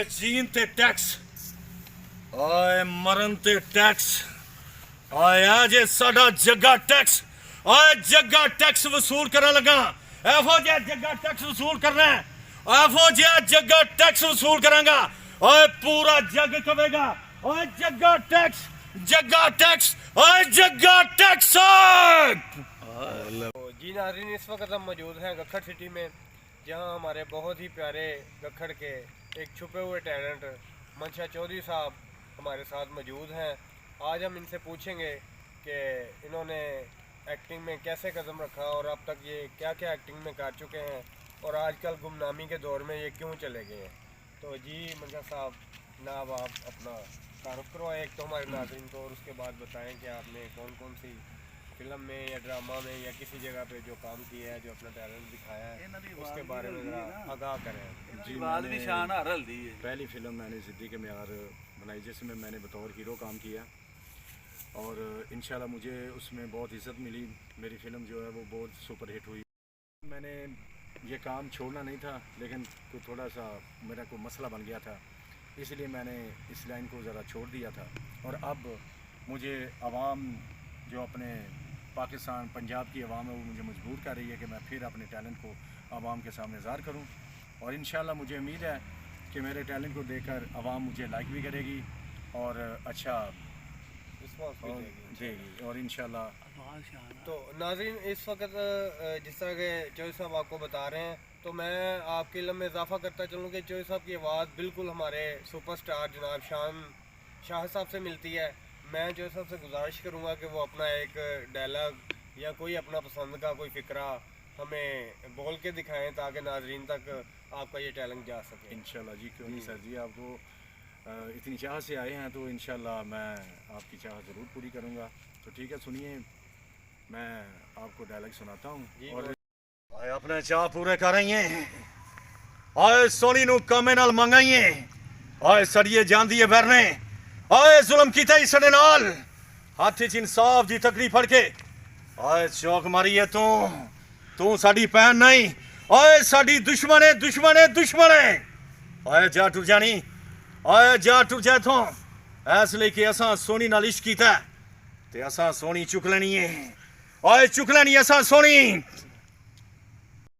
ओए जीन ते टैक्स, ओए मरन ते टैक्स, ओए जे साडा जग्गा टैक्स, ओए जग्गा टैक्स वसूल करन लगा। एफो जे जग्गा टैक्स वसूल करना है, एफो जे जग्गा टैक्स वसूल करांगा, ओए पूरा जग कवेगा ओए जग्गा टैक्स, जग्गा टैक्स, ओए जग्गा टैक्स। जी नाज़रीन, इस वक्त हम मौजूद हैं गखड़ सिटी में, जहां हमारे बहुत ही प्यारे गखड़ के एक छुपे हुए टैलेंट मंशा चौधरी साहब हमारे साथ मौजूद हैं। आज हम इनसे पूछेंगे कि इन्होंने एक्टिंग में कैसे कदम रखा और अब तक ये क्या क्या एक्टिंग में कर चुके हैं और आजकल गुमनामी के दौर में ये क्यों चले गए हैं। तो जी मंशा साहब, जनाब आप अपना तारुफ करवाएं एक तो हमारे नाज़रीन को, और उसके बाद बताएं कि आपने कौन कौन सी फिल्म में या ड्रामा में या किसी जगह पे जो काम किया है, जो अपना टैलेंट दिखाया है, उसके बारे में ज़रा आगाह करें। जी, मैंने पहली फिल्म मैंने ज़िद्दी कमहर बनाई, जिसमें मैंने बतौर हीरो काम किया और इंशाल्लाह मुझे उसमें बहुत इज़्ज़त मिली। मेरी फ़िल्म जो है वो बहुत सुपरहिट हुई। मैंने ये काम छोड़ना नहीं था, लेकिन थोड़ा सा मेरा कोई मसला बन गया था, इसलिए मैंने इस लाइन को ज़रा छोड़ दिया था। और अब मुझे आवाम जो अपने पाकिस्तान पंजाब की आवाम है वो मुझे मजबूर कर रही है कि मैं फिर अपने टैलेंट को आवाम के सामने ज़ाहिर करूं, और इंशाल्लाह मुझे उम्मीद है कि मेरे टैलेंट को देखकर आवाम मुझे लाइक भी करेगी और अच्छा रिस्पॉन्स देगी और इंशाल्लाह। तो नाज़रीन, इस वक्त जिस तरह के चौधरी साहब आपको बता रहे हैं, तो मैं आपके इल्म में इजाफा करता चलूँ कि चौधरी साहब की आवाज़ बिल्कुल हमारे सुपरस्टार जनाब शाह साहब से मिलती है। मैं चौधरी साहब से गुजारिश करूँगा कि वो अपना एक डायलॉग या कोई अपना पसंद का कोई फ़िक्रा हमें बोल के दिखाएं ताकि नाज़रीन तक आपका ये टैलेंट जा सके। इंशाल्लाह जी, क्यों नहीं सर जी, आपको इतनी चाह से आए हैं तो इंशाल्लाह मैं आपकी चाह ज़रूर पूरी करूँगा। तो ठीक है, सुनिए, मैं आपको डायलॉग सुनाता हूँ और आए अपने चाह पूरे कराइए, आए सोनी नू कामे नाल मंगाइए, आए सड़िए जांदी है भरने, आए जुल्म कीता ही सड़े नाल, हाथ च इंसाफ दी तकड़ी फड़ के, आए चौक मारी है तू साडी भैन नहीं, आए साडी दुश्मन है, दुश्मन है, दुश्मन है। आए जा टुर जानी, आए जा टुर जा इथों, इसलिए कि असां सोनी नाल इश्क कीता ते असां सोनी चुक लैनी है, आए चुक लैनी असां सोनी।